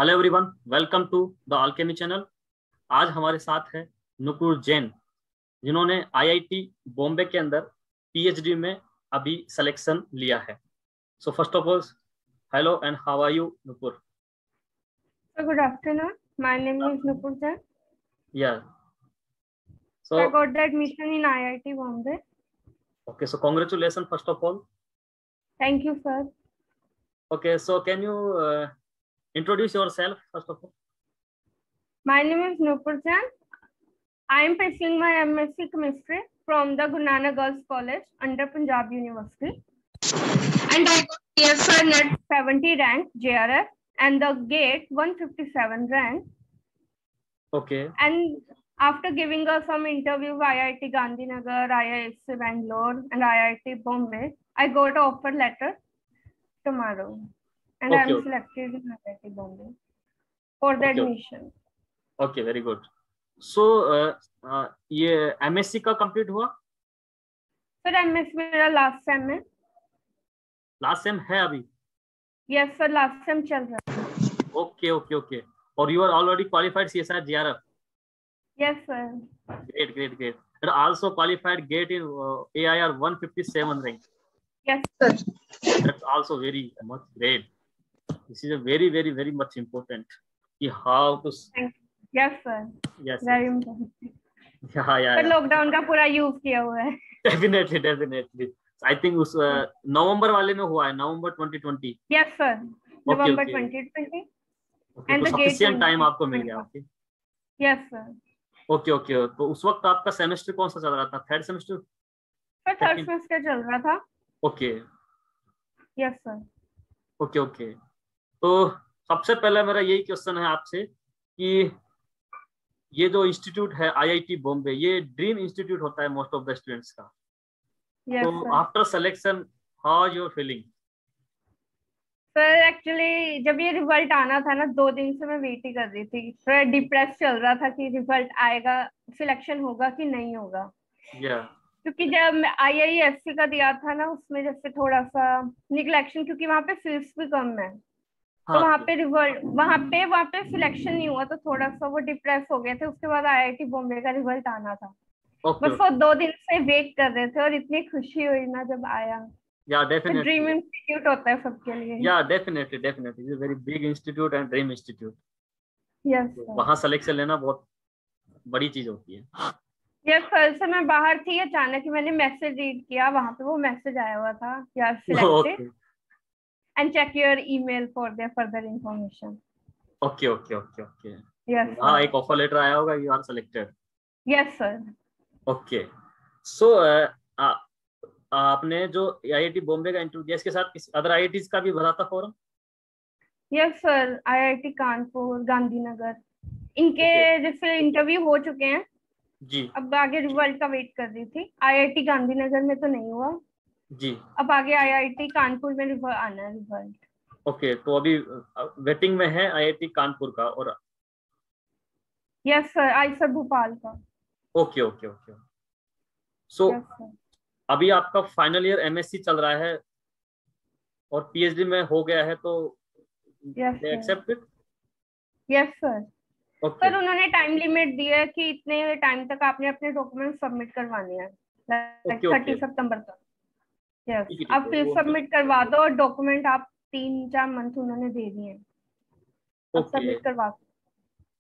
Hello everyone, welcome to the Alchemy channel. आज हमारे साथ है नुपुर जैन, जिन्होंने आईआईटी बॉम्बे के अंदर पीएचडी में अभी सिलेक्शन लिया है। So first of all, hello and how are you Nupur? So good afternoon. My name is Nupur Jain. Yeah. I So got the admission in IIT Bombay. okay, so congratulations first of all. Thank you, sir. Okay, so can you introduce yourself first of all? My name is Nupur Jain. I am pursuing my MSc Chemistry from the Guru Nanak Girls College under Punjab University. And I got PSR Net 70 rank JRF and the GATE 157 rank. Okay. And after giving us some interview IIT Gandhinagar, IISc Bangalore and IIT Bombay, I got an offer letter tomorrow. And I am selected in IIT Bombay for the admission. Okay, very good. So ये MSc का complete हुआ? Sir MSc मेरा last sem है। Last sem है अभी? Yes sir, last sem चल रहा है। Okay okay okay. और you are already qualified CSIR JRF? Yes sir. Great. And also qualified GATE in AIR 157 rank. Yes sir. That's also very much great. This is a very much important. How to. Yes sir. Yes. Very important. Yeah. पर lockdown का पूरा use किया हुआ है। Definitely. I think उस नवंबर वाले में हुआ है, नवंबर 2020। Yes sir. नवंबर 2020। And तो sufficient time आपको मिल गया। ओके। Yes sir. ओके। तो उस वक्त आपका सेमेस्टर कौन सा चल रहा था? Third semester? थर्ड सेमेस्टर चल रहा था। ओके। Yes sir. ओके। तो सबसे पहले मेरा यही क्वेश्चन है आपसे कि ये जो इंस्टीट्यूट है आईआईटी बॉम्बे, ये ड्रीम इंस्टीट्यूट होता है मोस्ट ऑफ द स्टूडेंट्स का। तो after selection how are your feeling? Sir actually जब ये रिजल्ट आना था ना, 2 दिन से मैं वेट ही कर रही थी। थोड़ा डिप्रेस चल रहा था कि रिजल्ट आएगा, सिलेक्शन होगा कि नहीं होगा। क्योंकि जब मैं IISc का दिया था ना, उसमें जैसे थोड़ा सा निगलेक्शन, क्योंकि वहाँ पे फीस भी कम है। तो वहाँ पे रिजल्ट वहाँ पे सिलेक्शन नहीं हुआ, तो थोड़ा सा वो डिप्रेस हो गए थे। उसके बाद IIT बॉम्बे का रिजल्ट आना था। बस वो 2 दिन से वेट कर रहे थे और इतनी खुशी हुई ना जब आया। Yeah, definitely. ड्रीम इंस्टीट्यूट होता है सबके लिए। Yeah, definitely. It's a very big institute and dream institute. Yes. वहाँ सिलेक्शन लेना बहुत बड़ी चीज होती है। यस सर, से मैं बाहर थी, अचानक ही मैंने मैसेज रीड किया, वहाँ पे वो मैसेज आया हुआ था, you are selected and check your email for the further information. Okay. Yes. हाँ, एक ऑफर लेटर आया होगा, you are selected. Yes sir. Okay. So आपने जो आईआईटी बॉम्बे का इंटरव्यू दिया, इसके साथ किसी अदर आईआईटीज का भी भरा था form? Yes sir, IIT Kanpur, Gandhinagar, इनके जैसे इंटरव्यू हो चुके हैं जी। अब आगे रिजल्ट का वेट कर रही थी। IIT गांधीनगर में तो नहीं हुआ जी। अब आगे IIT कानपुर में आना है रिजल्ट। ओके, तो अभी वेटिंग में है IIT कानपुर का और यस सर, आईसर भोपाल का। ओके। सो अभी आपका फाइनल ईयर MSc चल रहा है और PhD में हो गया है, तो एक्सेप्टेड? Yes sir. पर उन्होंने टाइम लिमिट दी है कि इतने टाइम तक आपने अपने डॉक्यूमेंट सबमिट करवाने हैं, 30 सितंबर तक। यस, आप फिर सबमिट करवा दो और डॉक्यूमेंट आप 3-4 मंथ उन्होंने दे दिए हैं, आप सबमिट करवा दो।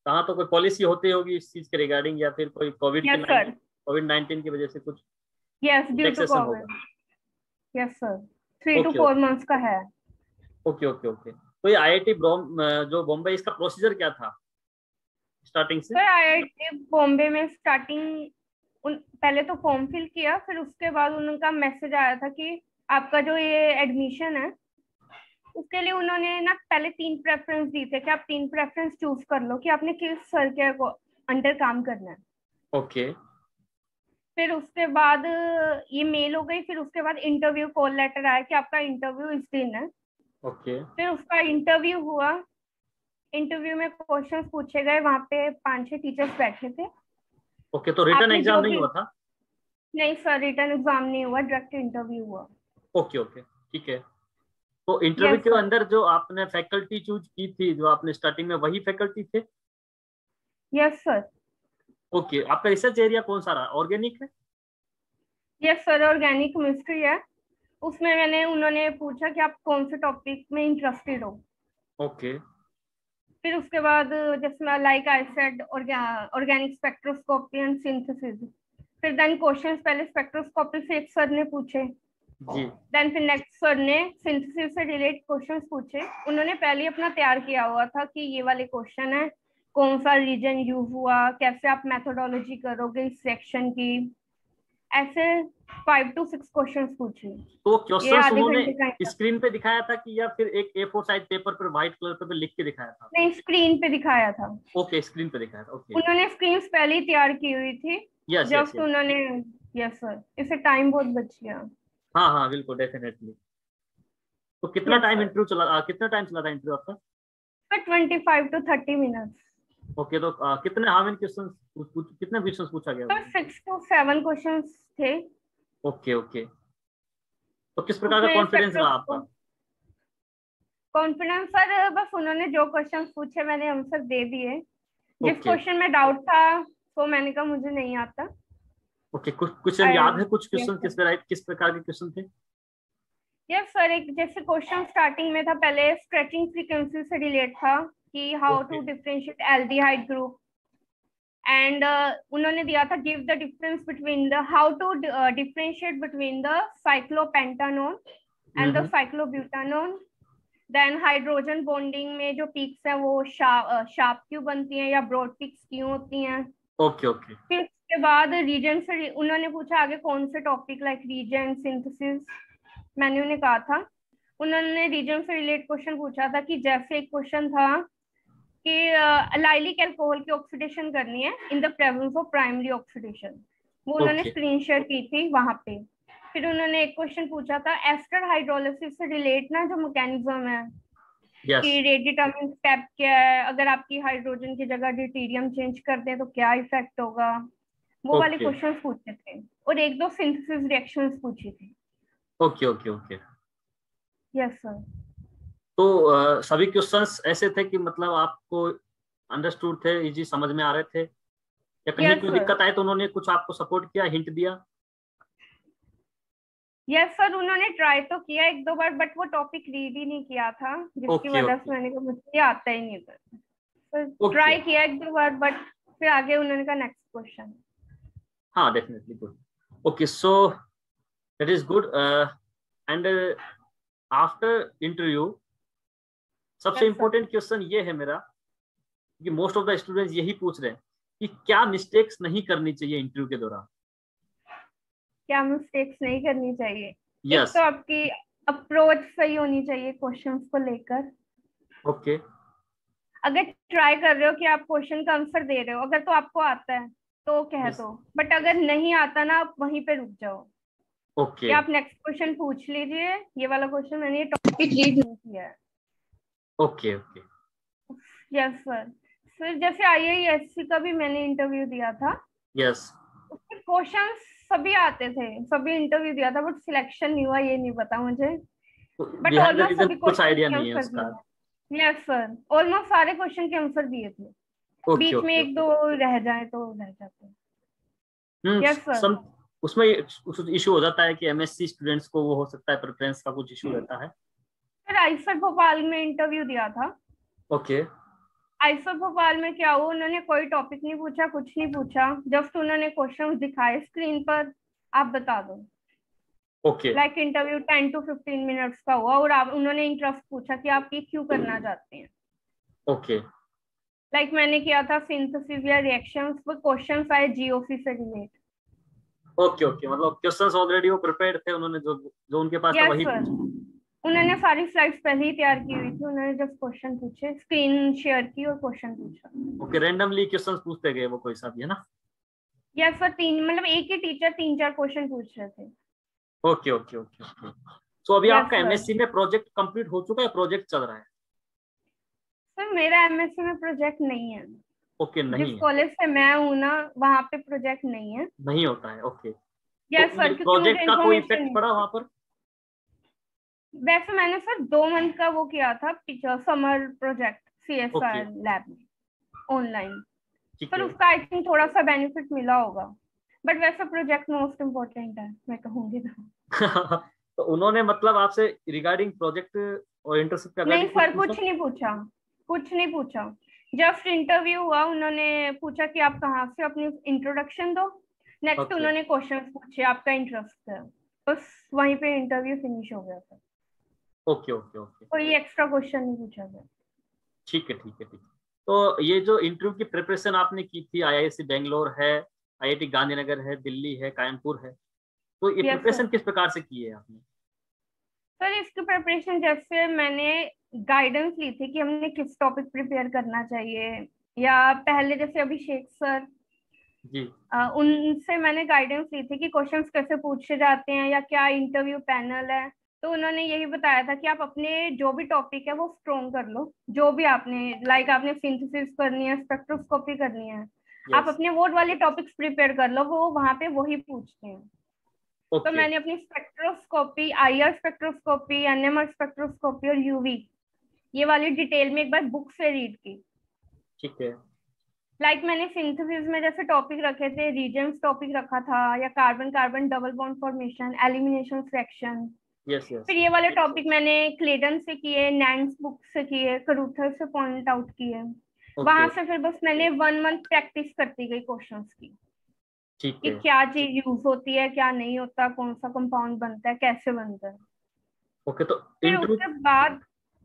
कहाँ तो कोई पॉलिसी होती होगी इस चीज के रिगार्डिंग, या फिर कोई कोविड-19 की वजह से कुछ? Yes, due to COVID. Yes sir, 3 to 4 months का है। ओके। तो ये IIT जो बॉम्बे, इसका प्रोसीजर क्या था स्टार्टिंग से? सर IIT बॉम्बे में स्टार्टिंग पहले तो फॉर्म फिल किया, फिर उसके बाद उनका मैसेज आया था कि आपका जो ये एडमिशन है, उसके लिए उन्होंने ना पहले 3 प्रेफरेंस दी थे कि आप 3 प्रेफरेंस चूज कर लो कि आपने किस सर के अंडर काम करना है। ओके। फिर उसके बाद ये मेल हो गई, फिर उसके बाद इंटरव्यू कॉल लेटर आया कि आपका इंटरव्यू इस दिन है। ओके। फिर उसका इंटरव्यू हुआ, इंटरव्यू में क्वेश्चंस पूछे गए, वहाँ पे 5-6 टीचर्स बैठे थे। ओके, तो रिटन एग्जाम नहीं हुआ था? नहीं सर, रिटन एग्जाम नहीं हुआ, डायरेक्ट इंटरव्यू हुआ। ओके, ठीक है। तो इंटरव्यू यस के सर। अंदर जो आपने फैकल्टी चूज की थी, जो आपने स्टार्टिंग में, वही फैकल्टी थे? Yes sir. ओके, आपका रिसर्च एरिया कौन सा रहा, ऑर्गेनिक है? यस सर, ऑर्गेनिक केमिस्ट्री है। उसमें उन्होंने पूछा कि आप कौन से टॉपिक में इंटरेस्टेड हो। ओके। फिर उसके बाद जैसे like I said organic spectroscopy and synthesis. फिर देन क्वेश्चंस पहले स्पेक्ट्रोस्कोपी से एक सर ने पूछे। जी। देन फिर नेक्स्ट सर ने सिंथेसिस से रिलेटेड क्वेश्चंस पूछे। उन्होंने पहले ही अपना तैयार किया हुआ था कि ये वाले क्वेश्चन है, कौन सा रीजन यूज हुआ, कैसे आप मेथोडोलॉजी करोगे इस सेक्शन की, ऐसे 5 to 6 क्वेश्चंस पूछे। तो ये क्वेश्चंस आधे घंटे का उन्होंने स्क्रीन पे दिखाया था कि, या फिर एक A4 साइज पेपर पर व्हाइट कलर पे लिख के दिखाया था? नहीं, स्क्रीन पे दिखाया था। ओके, स्क्रीन पे दिखाया था। ओके। उन्होंने स्क्रीन पहले ही तैयार की हुई थी। Yes yes just yes. उन्होंने, यस सर, इससे टाइम बहुत बच गया। हाँ हाँ बिल्कुल, डेफिनेटली। तो यस सर। कितना टाइम चला था इंटरव्यू आपका? Sir 25 to 30 minutes. ओके, तो कितने, हाउ मेनी क्वेश्चन, कितने क्वेश्चन पूछा गया सर उसमें? 6 to 7 क्वेश्चंस थे। Okay okay. तो किस प्रकार का उसमें कॉन्फिडेंस रहा आपका? कॉन्फिडेंस सर, बस उन्होंने जो क्वेश्चन पूछे मैंने आंसर दे दिए। जिस ओके क्वेश्चन में डाउट था वो मैंने कहा मुझे नहीं आता। ओके। कुछ क्वेश्चन याद है, कुछ यस क्वेश्चन सर। किस प्रकार के क्वेश्चन थे? यस सर, एक जैसे क्वेश्चन स्टार्टिंग में था, पहले स्ट्रेचिंग फ्रीक्वेंसी से रिलेट था कि how to okay differentiate aldehyde group. And उन्होंने दिया था give the difference between the how to differentiate between the cyclopentanone and the cyclobutanone. Then hydrogen bonding में जो पीक्स हैं वो शार्प क्यों बनती हैं या ब्रॉड पीक्स क्यों होती हैं। Okay okay. फिर उसके बाद रीजन से उन्होंने पूछा आगे कौन से टॉपिक लाइक रीजन सिंथेसिस। मैंने उन्हें कहा था, उन्होंने रीजन से रिलेट क्वेश्चन पूछा था कि जैसे एक क्वेश्चन था कि लाइलिक अल्कोहल की ऑक्सीडेशन करनी है in the presence of primary oxidation. वो उन्होंने ओके। स्क्रीन शेयर की थी वहां पे। फिर उन्होंने एक क्वेश्चन पूछा था एस्टर हाइड्रोलिसिस से रिलेट ना, जो मैकेनिज्म है यस। कि रेट डिटरमिनिंग स्टेप क्या है, अगर आपकी हाइड्रोजन की जगह ड्यूटेरियम चेंज कर दें तो क्या इफेक्ट होगा। वो वाले ओके क्वेश्चंस पूछे थे और एक दो सिंथेसिस रिएक्शंस पूछी थी। Okay okay okay. Yes sir. तो सभी क्वेश्चंस ऐसे थे कि मतलब आपको अंडरस्टूड थे, इजी समझ में आ रहे थे, या कहीं यस कोई सर। दिक्कत आए तो उन्होंने कुछ आपको सपोर्ट किया, हिंट दिया? यस सर, उन्होंने ट्राई तो किया एक दो बार बट वो टॉपिक रीड ही नहीं किया था, जिसकी ओके वजह ओके से मैंने कहा मुझे ये आता ही नहीं था। तो ओके। ट्राई किया एक दो बार बट फिर आगे उन्होंने कहा नेक्स्ट क्वेश्चन। हाँ definitely good. Okay, so that is good. And after interview सबसे यस सर। इम्पोर्टेंट क्वेश्चन ये है मेरा, कि मोस्ट ऑफ द स्टूडेंट्स यही पूछ रहे हैं कि क्या मिस्टेक्स नहीं करनी चाहिए इंटरव्यू के दौरान? क्या मिस्टेक्स नहीं करनी चाहिए? एक यस। तो आपकी अप्रोच सही होनी चाहिए क्वेश्चंस को लेकर। ओके अगर ट्राई कर रहे हो कि आप क्वेश्चन का आंसर दे रहे हो, अगर तो आपको आता है तो कह यस। दो, बट अगर नहीं आता ना, आप वहीं पे रुक जाओ कि ओके आप नेक्स्ट क्वेश्चन पूछ लीजिए, ये वाला क्वेश्चन मैंने ये टॉपिक रीड नहीं किया है। Okay okay. Yes sir. फिर जैसे आईआईएससी का भी मैंने इंटरव्यू दिया था, यस। उसके क्वेश्चन सभी आते थे, सभी इंटरव्यू दिया था बट सिलेक्शन नहीं हुआ, ये नहीं पता मुझे। But behind the almost reason सभी कुछ क्वेश्चन आइडिया के नहीं है आंसर उसका? दिए। यस सर, ऑलमोस्ट सारे क्वेश्चन के आंसर दिए थे। ओके बीच में ओके एक ओके। दो रह जाए तो रह जाते हैं। Yes sir. सम उसमें इशू हो जाता है कि एमएससी स्टूडेंट्स को वो हो सकता है, प्रेफरेंस का कुछ इशू रहता है। फिर आईफर भोपाल में इंटरव्यू दिया था। ओके आईफर भोपाल में क्या हुआ, उन्होंने कोई टॉपिक नहीं पूछा, कुछ नहीं पूछा, जस्ट उन्होंने क्वेश्चन दिखाए स्क्रीन पर, आप बता दो। Okay like interview 10 to 15 minutes का हुआ और आप उन्होंने इंटरेस्ट पूछा कि आप ये क्यों करना चाहते हैं। ओके लाइक मैंने किया था सिंथेसिस या रिएक्शंस, वो क्वेश्चंस आए जीओसी से रिलेट। Okay okay. मतलब क्वेश्चंस ऑलरेडी वो प्रिपेयर्ड थे, उन्होंने जो जो उनके पास था यस वही सर, पूछा? उन्होंने सारी स्लाइड्स पहले ही तैयार की हुई थी, उन्होंने जस्ट क्वेश्चन पूछे, स्क्रीन शेयर की और क्वेश्चन पूछा। ओके, रैंडमली क्वेश्चंस पूछते गए वो, कोई सा भी है ना? यस सर, तीन मतलब एक ही टीचर 3-4 क्वेश्चन पूछ रहे थे। Okay okay okay okay. So अभी यस आपका सर। एमएससी में प्रोजेक्ट कंप्लीट हो चुका है, प्रोजेक्ट चल रहा है? सर मेरा एमएससी में प्रोजेक्ट नहीं है। ओके, जिस नहीं है? कॉलेज से मैं हूँ ना, वहाँ पे प्रोजेक्ट नहीं है। नहीं होता है, ओके। तो यस सर, क्योंकि मुझे प्रोजेक्ट का कोई इन्फॉर्मेशन इफेक्ट नहीं पड़ा थी। वहां पर? वैसे मैंने सर 2 मंथ का वो किया था summer project okay, CSR lab में ऑनलाइन, ठीक पर है। उसका आई थिंक थोड़ा सा बेनिफिट मिला होगा, बट वैसे प्रोजेक्ट मोस्ट इम्पोर्टेंट है मैं कहूंगी तो। तो उन्होंने मतलब आपसे रिगार्डिंग प्रोजेक्ट और इंटर्नशिप के नहीं रिगार्डिंग कुछ सर, पूछा? कुछ नहीं पूछा, कुछ नहीं पूछा। जस्ट इंटरव्यू हुआ, उन्होंने पूछा कि आप कहाँ से, अपनी इंट्रोडक्शन दो। नेक्स्ट ओके, उन्होंने क्वेश्चन पूछे, आपका इंटरेस्ट है, बस वहीं पे इंटरव्यू फिनिश हो गया था। ओके, ओके, ओके, कोई एक्स्ट्रा क्वेश्चन नहीं पूछा गया। ठीक है, ठीक है, ठीक है। तो ये जो इंटरव्यू की प्रिपरेशन आपने की थी, IISc बेंगलोर है, IIT गांधीनगर है, दिल्ली है, कानपुर है, तो ये यस सर। प्रिपरेशन किस प्रकार से की है आपने? सर इसकी प्रिपरेशन जैसे मैंने गाइडेंस ली थी कि हमने किस टॉपिक प्रिपेयर करना चाहिए, या पहले जैसे अभिषेक सर, जी, उनसे मैंने गाइडेंस ली थी कि क्वेश्चंस कैसे पूछे जाते हैं या क्या इंटरव्यू पैनल है। तो उन्होंने यही बताया था कि आप अपने जो भी टॉपिक है वो स्ट्रॉन्ग कर लो, जो भी आपने लाइक आपने सिंथेसिस करनी है, स्पेक्ट्रोस्कोपी करनी है, आप यस, अपने वो वाले टॉपिक्स प्रिपेयर कर लो, वो वहां पे वही पूछते हैं। तो ओके, मैंने अपनी spectroscopy, IR spectroscopy, NMR spectroscopy और UV ये वाली डिटेल में एक बार बुक से रीड की। ठीक है, मैंने सिंथेसिस में जैसे टॉपिक रखे थे, रीजेंस टॉपिक रखा था, या carbon carbon double bond formation, elimination fraction. Yes, yes, फिर ये वाले टॉपिक मैंने क्लेडन से किए, नैंस बुक से किए, करूथर से पॉइंट आउट किए। वहां ओके, से फिर बस मैंने 1 मंथ प्रैक्टिस करती गई क्वेश्चंस की, ठीक कि है, क्या चीज यूज होती है, क्या नहीं होता, कौन सा कंपाउंड बनता है, कैसे बनता है। ओके। तो फिर इंटरव्यू, उसके बाद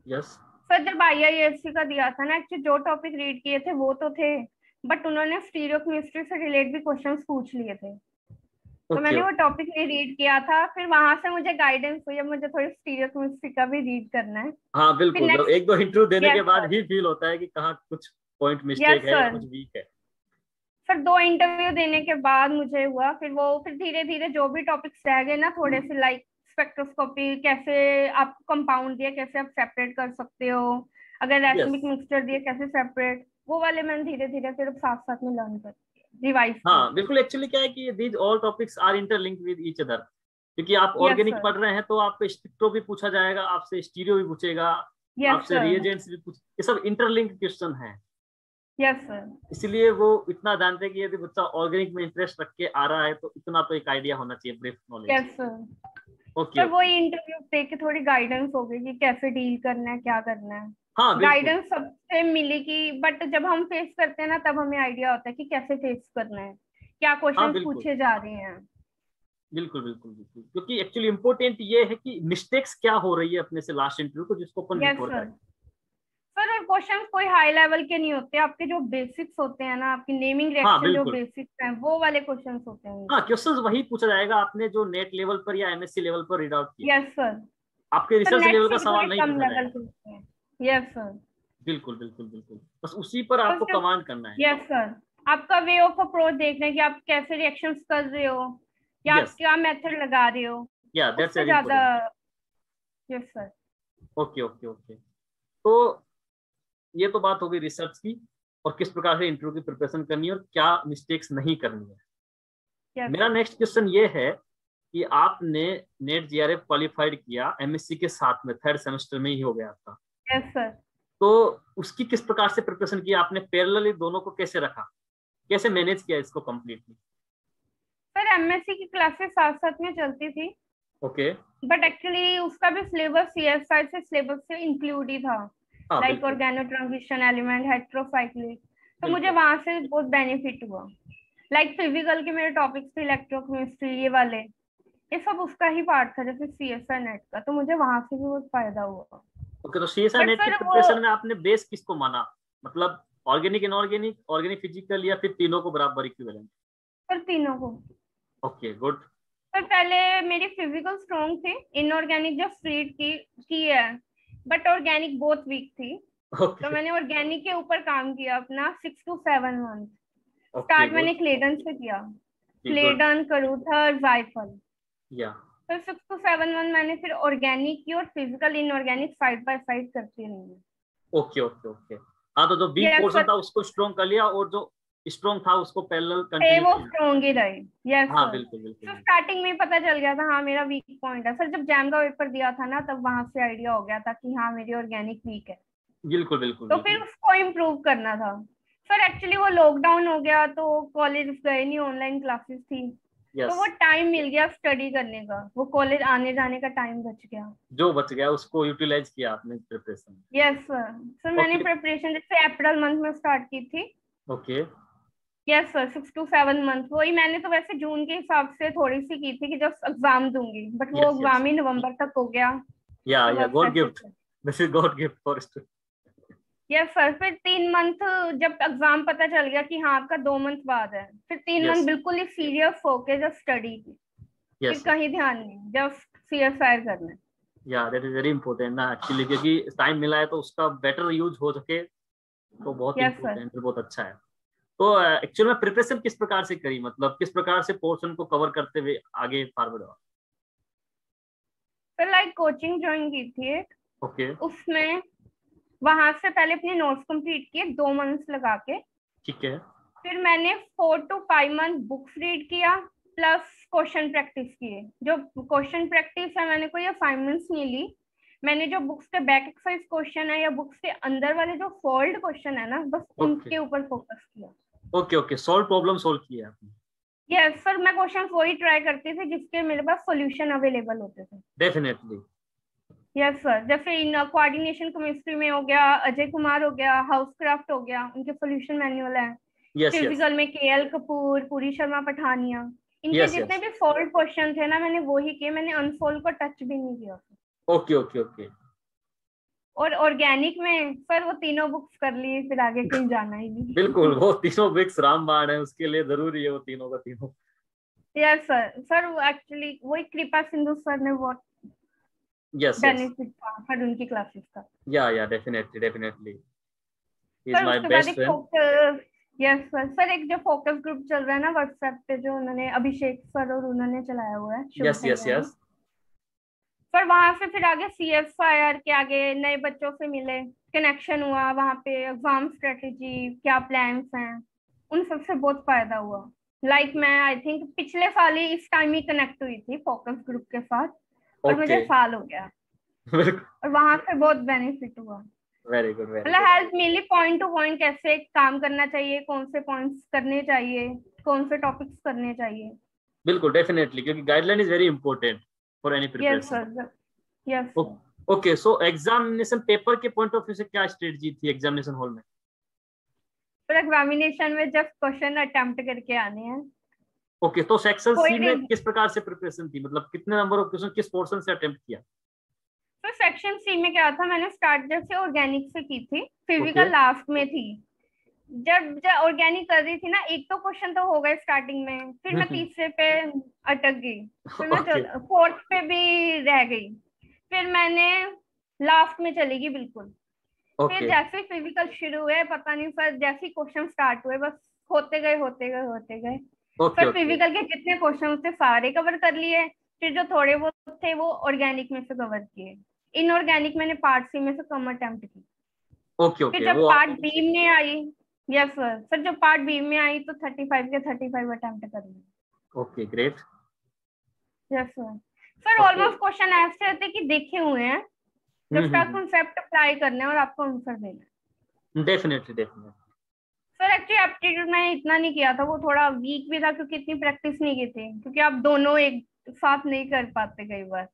यस, सर जब IISc का दिया था ना, एक्चुअली जो टॉपिक रीड किए थे वो तो थे, बट उन्होंने स्टीरियोकेमिस्ट्री से रिलेट भी क्वेश्चंस पूछ लिए थे। तो ओके, मैंने वो टॉपिक नहीं रीड किया था, फिर वहां से मुझे गाइडेंस हुई, अब मुझे थोड़ी स्टीरियोकेमिस्ट्री का भी रीड करना है। हाँ फिर बिल्कुल, जब नेक्स्ट, एक दो इंटरव्यू देने के यस बाद सर, ही फील होता है कि कहाँ कुछ पॉइंट यस मिस्टेक है या सर। कुछ वीक है। फिर 2 इंटरव्यू देने के बाद मुझे हुआ, फिर धीरे धीरे जो भी टॉपिक्स रह गए ना थोड़े से, लाइक स्पेक्ट्रोस्कोपी, कैसे आप कंपाउंड दिए कैसे आप सेपरेट कर सकते हो, अगर यस, रैसमिक मिक्सचर दिए कैसे सेपरेट, वो वाले मैंने धीरे धीरे फिर साथ साथ में लर्न कर रिवाइज किए। हाँ बिल्कुल। एक्चुअली क्या है कि these all topics are interlinked with each other, क्योंकि आप यस ऑर्गेनिक सर, पढ़ रहे हैं तो आपको स्पेक्ट्रो भी पूछा जाएगा, आपसे स्टीरियो भी पूछेगा, यस आपसे सर, रिएजेंट्स भी पूछ, ये सब इंटरलिंक्ड क्वेश्चन है। यस सर, इसीलिए वो इतना जानते हैं कि यदि बच्चा ऑर्गेनिक में इंटरेस्ट रख के आ रहा है तो इतना तो एक आइडिया होना चाहिए, brief knowledge. Yes sir. Okay, पर ओके, वही इंटरव्यू दे के थोड़ी गाइडेंस हो गई कि कैसे डील करना है, क्या करना है। हाँ बिल्कुल, गाइडेंस सबसे मिली कि, बट जब हम फेस करते हैं ना तब हमें आइडिया होता है कि कैसे फेस करना है, क्या हाँ क्वेश्चंस बिल्कुल, पूछे जा रहे हैं। बिल्कुल, बिल्कुल, बिल्कुल, क्योंकि एक्चुअली इंपॉर्टेंट ये है कि मिस्टेक्स क्या हो रही है अपने से लास्ट इंटरव्यू को, जिसको अपन यस रिकवर सर। करें। सर और क्वेश्चंस कोई हाई लेवल के नहीं होते, आपके जो बेसिक्स होते हैं ना, आपकी नेमिंग हाँ रिएक्शन जो बिल्कुल, बेसिक्स हैं वो वाले क्वेश्चंस होते हैं हाँ उनसे। क्वेश्चंस वही पूछा जाएगा आपने जो नेट लेवल पर या MSc लेवल पर रीड आउट किया। Yes sir. आपके सर रिसर्च नेट लेवल से का भी सवाल थोड़े नहीं कम पूछा लेवल जाएगा। के होते हैं। Yes sir. बिल्कुल, बिल्कुल, बिल्कुल, बस उसी पर आपको बस कमांड करना है। यस सर, आपका वे ऑफ अप्रोच देखना है कि आप कैसे रिएक्शंस कर रहे हो, या आप यस, क्या मेथड लगा रहे हो, या उस दैट्स पे वेरी ज्यादा। Important. Yes sir. Okay, okay, okay. तो ये तो बात हो गई रिसर्च की, और किस प्रकार से इंटरव्यू की प्रिपरेशन करनी है और क्या मिस्टेक्स नहीं करनी है। यस मेरा सर। नेक्स्ट क्वेश्चन ये है कि आपने नेट GRF क्वालिफाइड किया, MSc के साथ में 3rd सेमेस्टर में ही हो गया था, यस सर। तो उसकी किस प्रकार से प्रिपरेशन की आपने, पैरेलली दोनों को कैसे रखा, कैसे मैनेज किया इसको कंप्लीटली? सर MSc की क्लासेस साथ साथ में चलती थी, ओके, बट एक्चुअली उसका भी सिलेबस CSI से सिलेबस से इंक्लूड ही था, हाँ लाइक बिल्कुल, ऑर्गेनो ट्रांजिशन एलिमेंट, हेट्रोसाइक्लिक। तो मुझे बिल्कुल, वहां से बहुत बेनिफिट हुआ, लाइक फिजिकल के मेरे टॉपिक्स थे, इलेक्ट्रोकेमिस्ट्री ये वाले, ये सब उसका ही पार्ट था, जैसे CSI नेट का, तो मुझे वहां से भी बहुत फायदा हुआ। ओके। तो CSI बट नेट की सर वो, प्रिपरेशन में आपने बेस किसको माना, मतलब ऑर्गेनिक, इनऑर्गेनिक, ऑर्गेनिक फिजिकल, या फिर तीनों को बराबर इक्विवेलेंट? सर तीनों को। Okay, good. सर पहले मेरी फिजिकल स्ट्रॉन्ग थी, इनऑर्गेनिक जस्ट रीड की है, बट ऑर्गेनिक बहुत वीक थी। तो ओके, मैंने ऑर्गेनिक के ऊपर काम किया अपना 6 to 7 month. Okay, start good, मैंने क्लेडन से किया, गुड, क्लेडन, करूथर, जायफल। या फिर 6 to 7 मंथ मैंने फिर ऑर्गेनिक की और physical inorganic side by side करती रही हूँ। Okay, okay, okay. हाँ, तो जो वीक यस पोर्शन सर। था उसको स्ट्रॉन्ग कर लिया, और जो स्ट्रॉन्ग था उसको पैरेलल वो कंटिन्यू। स्ट्रॉन्ग ही रहे। यस हाँ सर। बिल्कुल बिल्कुल। तो स्टार्टिंग में ही पता चल गया था हाँ मेरा वीक पॉइंट है सर। जब जैम का पेपर दिया था ना तब वहां से आइडिया हो गया था कि हाँ मेरी ऑर्गेनिक वीक है। बिल्कुल बिल्कुल तो फिर बिल्कुल। उसको इम्प्रूव करना था सर। एक्चुअली वो लॉकडाउन हो गया तो कॉलेज गए नहीं, ऑनलाइन क्लासेस थी। तो यस। वो टाइम मिल गया स्टडी करने का, वो कॉलेज आने जाने का टाइम बच गया। जो बच गया उसको यूटिलाइज किया आपने प्रिपरेशन। Yes sir. सर मैंने ओके प्रिपरेशन जैसे अप्रैल मंथ में स्टार्ट की थी। Okay. Yes sir 6 to 7 months वही। मैंने तो वैसे जून के हिसाब से थोड़ी सी की थी कि जब एग्जाम दूंगी, बट वो यस यस। एग्जाम ही नवंबर तक हो गया। तो या बस गॉड ऐसे। Gift. This is God gift for student. Yes sir. फिर 3 मंथ जब एग्जाम पता चल गया कि हाँ आपका 2 मंथ बाद है, फिर 3 मंथ यस बिल्कुल ही सीरियस होके जब स्टडी की। फिर यस। कहीं ध्यान नहीं, जस्ट सीएसआई करना है। या दैट इज वेरी इंपॉर्टेंट ना एक्चुअली, क्योंकि टाइम मिला है तो उसका बेटर यूज हो सके तो बहुत यस सर। इंपॉर्टेंट, बहुत अच्छा है। तो एक्चुअल में प्रिपरेशन किस प्रकार से करी, मतलब किस प्रकार से पोर्शन को कवर करते हुए आगे फॉरवर्ड हुआ? फिर लाइक कोचिंग ज्वाइन की थी एक। ओके। उसमें वहां से पहले अपने नोट्स कंप्लीट किए 2 मंथ्स लगा के। ठीक है। फिर मैंने 4 to 5 मंथ बुक्स रीड किया, प्लस क्वेश्चन प्रैक्टिस किए। जो क्वेश्चन प्रैक्टिस है मैंने कोई असाइनमेंट्स नहीं ली। मैंने जो बुक्स के बैक एक्सरसाइज क्वेश्चन है या बुक्स के अंदर वाले जो फोल्ड क्वेश्चन है ना, बस ओके उनके ऊपर फोकस किया। Okay. Okay solve problem solve किया आपने। Yes sir. मैं क्वेश्चन वही ट्राई करती थी जिसके मेरे पास सॉल्यूशन अवेलेबल होते थे। डेफिनेटली। Yes sir. जैसे इन कोऑर्डिनेशन केमिस्ट्री में हो गया, अजय कुमार हो गया, हाउस क्राफ्ट हो गया, उनके सॉल्यूशन मैनुअल है। यस यस फिजिकल में केएल कपूर, पूरी शर्मा पठानिया, इनके यस जितने यस। भी सॉल्व क्वेश्चन थे ना मैंने वो ही किए। मैंने अनसॉल्व को टच भी नहीं किया। Okay okay okay. और ऑर्गेनिक में सर वो तीनों बुक्स कर ली, फिर आगे कहीं जाना ही नहीं। बिल्कुल, वो तीनों बिक्स रामबाण है, उसके लिए जरूरी है वो तीनों का तीनों। Yes sir. सर वो एक्चुअली वही कृपा सिंधु सर ने बहुत यस यस। बेनिफिट था सर उनकी क्लासेस का। या definitely definitely. He is sir my उसके बाद बेस्ट एक friend. Focus. Yes sir. Sir एक जो फोकस ग्रुप चल रहा है ना व्हाट्सएप पे, जो उन्होंने अभिषेक सर और उन्होंने चलाया हुआ है, शुभ यस यस भैया ने। यस। सर वहां से फिर आगे सीएसआईआर के आगे नए बच्चों से मिले, कनेक्शन हुआ वहां पे, एग्जाम स्ट्रेटेजी क्या प्लान्स हैं, उन सब से बहुत फायदा हुआ। लाइक मैं आई थिंक पिछले साल ही इस टाइम ही कनेक्ट हुई थी फोकस ग्रुप के साथ, और मुझे ओके। साल हो गया। बिल्कुल। और वहां से बहुत बेनिफिट हुआ। वेरी गुड वेरी मतलब गुड। हेल्प मिली पॉइंट टू पॉइंट, कैसे काम करना चाहिए, कौन से पॉइंट्स करने चाहिए, कौन से टॉपिक्स करने चाहिए। बिल्कुल डेफिनेटली, क्योंकि guideline is very important for any yes preparation. Sir. Yes sir. Okay so examination paper के पॉइंट ऑफ व्यू से क्या स्ट्रेटजी थी एग्जामिनेशन हॉल में? फिर एग्जामिनेशन में जब क्वेश्चन अटेम्प्ट करके आने हैं। ओके तो सेक्शन कोई सी में नहीं। किस प्रकार से प्रिपरेशन थी, मतलब कितने नंबर ऑफ क्वेश्चन किस पोर्शन से अटेम्प्ट किया? तो सेक्शन सी में क्या था, मैंने स्टार्ट जैसे ऑर्गेनिक से की थी, ओके फिजिकल लास्ट में थी। जब जब ऑर्गेनिक कर रही थी ना, एक तो क्वेश्चन तो हो गए स्टार्टिंग में, फिर मैं तीसरे पे अटक गई, फिर मैं ओके फोर्थ पे भी रह गई, फिर मैंने लास्ट में चली गई बिल्कुल। फिर ओके जैसे फिजिकल शुरू हुए पता नहीं सर, जैसे क्वेश्चन स्टार्ट हुए बस होते गए होते गए होते गए। ओके फिर ओके फिजिकल के जितने क्वेश्चन थे सारे कवर कर लिए। फिर जो थोड़े बहुत थे वो ऑर्गेनिक में से कवर किए। इनऑर्गेनिक मैंने पार्ट सी में से कम अटेम्प्ट की। ओके फिर ओके जब वो पार्ट बी में आई, यस सर, फिर जब पार्ट बी में आई तो 35 के 35 अटेम्प्ट कर लिए। Okay great. Yes sir. Sir okay. Almost question ऐसे होते कि देखे हुए हैं, जब उसका कॉन्सेप्ट अप्लाई करना है और आपको आंसर देना है। Definitely definitely. Sir actually aptitude मैंने इतना नहीं किया था, वो थोड़ा वीक भी था क्योंकि इतनी प्रैक्टिस नहीं की थी, क्योंकि आप दोनों एक साथ नहीं कर पाते कई बार।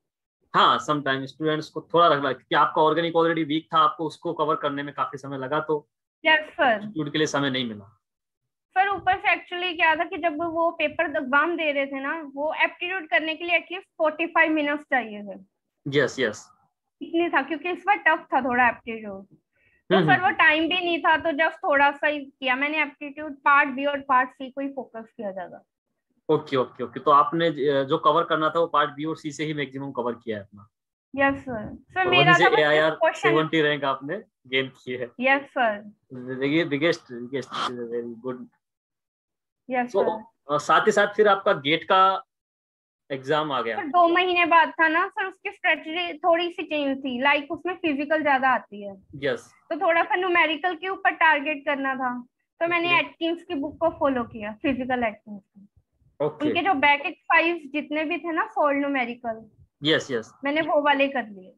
हाँ समटाइम स्टूडेंट्स को थोड़ा लगता है कि आपका ऑर्गेनिक ऑलरेडी वीक था, आपको उसको कवर करने में काफी समय लगा, तो यस सर। एप्टीट्यूड के लिए समय नहीं मिला। सर ऊपर से एक्चुअली क्या था कि जब वो पेपर एग्जाम दे रहे थे ना, वो एप्टीट्यूड करने के लिए एटलीस्ट 45 मिनट्स चाहिए थे। Yes yes. इतनी था क्योंकि इस बार टफ था थोड़ा एप्टीट्यूड। तो सर वो हम्म। टाइम भी नहीं था, तो जस्ट थोड़ा सा ही किया मैंने एप्टीट्यूड, पार्ट बी और पार्ट सी को ही फोकस किया ज्यादा। ओके ओके ओके तो आपने जो कवर करना था वो पार्ट बी और सी से ही मैक्सिमम कवर किया है अपना, यस सर। सर और वहीं मेरा से था बस सिर्फ AIR क्वेश्चन। 70 रैंक आपने गेन की है। Yes sir. देखिए biggest biggest very good. Yes sir. तो साथ ही साथ फिर आपका गेट का एग्जाम आ गया। सर 2 महीने बाद था ना सर, उसकी स्ट्रेटजी थोड़ी सी चेंज थी, लाइक उसमें फिजिकल ज्यादा आती है, यस। तो थोड़ा सा न्यूमेरिकल के ऊपर टारगेट करना था। तो मैंने एटकिंस की बुक को फॉलो किया, फिजिकल एटकिंस की। ओके उनके जो बैक एक्सरसाइज जितने भी थे ना फोल्ड न्यूमेरिकल, यस यस, मैंने वो वाले कर लिए।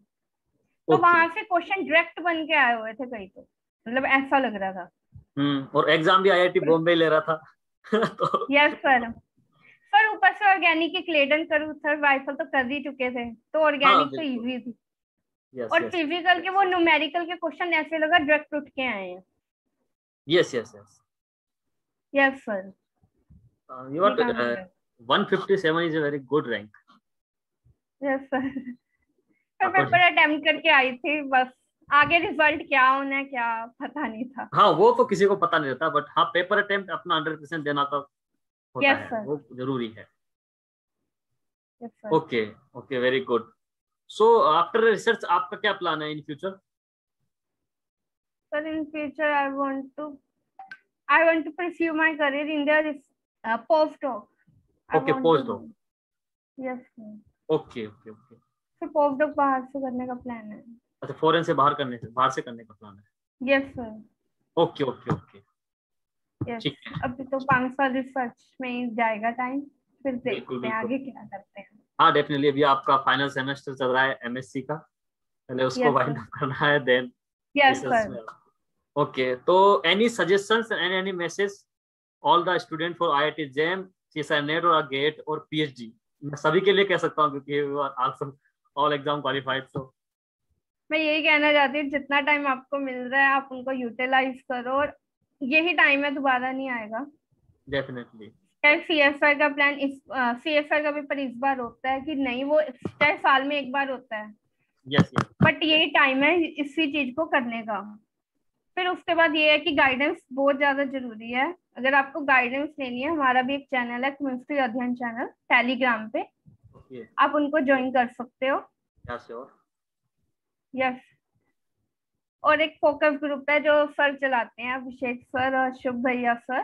तो वहां से क्वेश्चन डायरेक्ट बन के आए हुए थे कई, तो मतलब ऐसा लग रहा था। और एग्जाम भी आईआईटी बॉम्बे ले रहा था। तो यस सर। पर ऊपर से ऑर्गेनिक की क्लेडन करूँ सर, वाइफल तो कर ही चुके थे, तो हाँ ऑर्गेनिक तो बिल्कुल, इजी थी। यस और यस फिजिकल के वो न्यूमेरिकल के क्वेश्चन ऐसे लगा डायरेक्ट उठ के आए हैं। Yes yes yes, yes sir. you are 157 is a very good rank. Yes sir. मैं पेपर अटेम्प्ट करके आई थी, बस आगे रिजल्ट क्या होना है क्या पता नहीं था। हाँ वो तो किसी को पता नहीं रहता, बट हाँ पेपर अटेम्प्ट अपना 100% देना तो होता है, वो जरूरी है। Okay okay, very good. So after research आपका क्या प्लान है in future? Sir in future I want to pursue my career in the postdoc. Okay postdoc, yes sir. Okay okay okay. फिर पोस्टडॉक बाहर से करने का प्लान है। अच्छा, फॉरेन से बाहर करने का प्लान है? Yes sir. Okay okay okay, yes. ठीक है। अभी तो 5 साल रिसर्च में ही जाएगा टाइम, फिर बिल्कुल देखते हैं बिल्कुल, आगे क्या करते हैं। हाँ डेफिनेटली। अभी आपका फाइनल सेमेस्टर चल रहा है एमएससी का, पहले उसको यस वाइंड सर। अप करना है, देन यस रिसर्च सर। में। ओके, तो any suggestions and any message all the student for IIT JAM, CSI net और गेट और पीएचडी? मैं सभी के लिए कह सकता हूँ क्योंकि you are also all exam qualified. So मैं यही कहना चाहती हूँ, जितना टाइम आपको मिल रहा है आप उनको यूटिलाइज करो, और यही टाइम है, दोबारा नहीं आएगा। डेफिनेटली। चाहे सीएसआई का प्लान सीएसआई का पेपर इस बार होता है कि नहीं, वो चाहे साल में एक बार होता है, यस यस, बट यही टाइम है इसी चीज को करने का। फिर उसके बाद ये है कि गाइडेंस बहुत ज्यादा जरूरी है। अगर आपको गाइडेंस लेनी है, हमारा भी एक चैनल है केमिस्ट्री अध्ययन चैनल टेलीग्राम पे, ओके, आप उनको ज्वाइन कर सकते हो। या श्योर। यस। और एक फोकस ग्रुप है जो सर चलाते हैं, अभिषेक सर और शुभ भैया सर,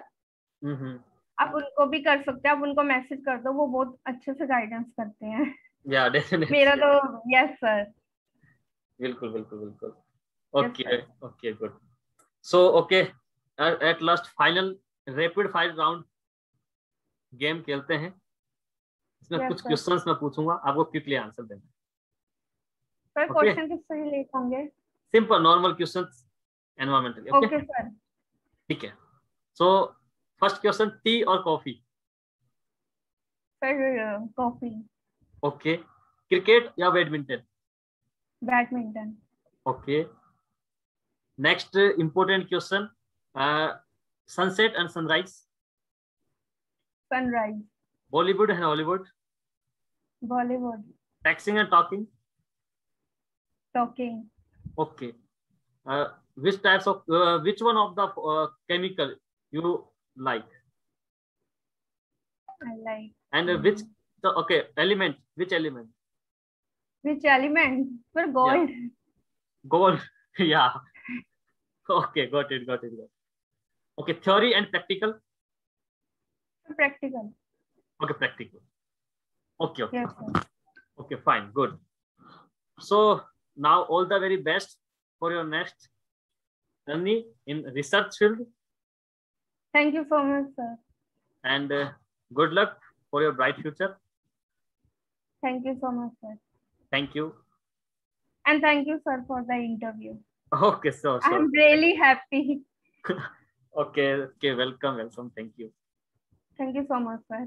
आप उनको भी कर सकते हैं। आप उनको मैसेज कर दो, वो बहुत अच्छे से गाइडेंस करते हैं। या डेफिनेटली, मेरा तो यस सर। बिल्कुल बिल्कुल बिल्कुल। Yes okay sir. Okay, good. So okay, at last final rapid fire round game खेलते हैं। इसमें यस कुछ सर। क्वेश्चंस मैं पूछूंगा, आपको क्विकली आंसर देना। सर ओके, क्वेश्चन किस तरह लेट होंगे? Simple normal questions, environmentally. Okay, okay sir. ठीक है। So first question, tea or coffee? Sir coffee. Okay, cricket या badminton? Badminton. Okay, next important question, sunset and sunrise? Sunrise. Bollywood and Hollywood? Bollywood. Texting and talking? Talking. Okay. Which one of the chemical you like? I like. And okay, element, which element? Which element? For gold. Yeah. Gold. Yeah. Okay, got it. Okay, theory and practical? Practical. Okay, practical. Okay. Yes, sir. Okay, fine, good. So now all the very best for your next journey in research field. Thank you so much, sir. And good luck for your bright future. Thank you so much, sir. Thank you. And thank you, sir, for the interview. Okay, so I'm really happy. Okay, welcome. Thank you. Thank you so much, sir.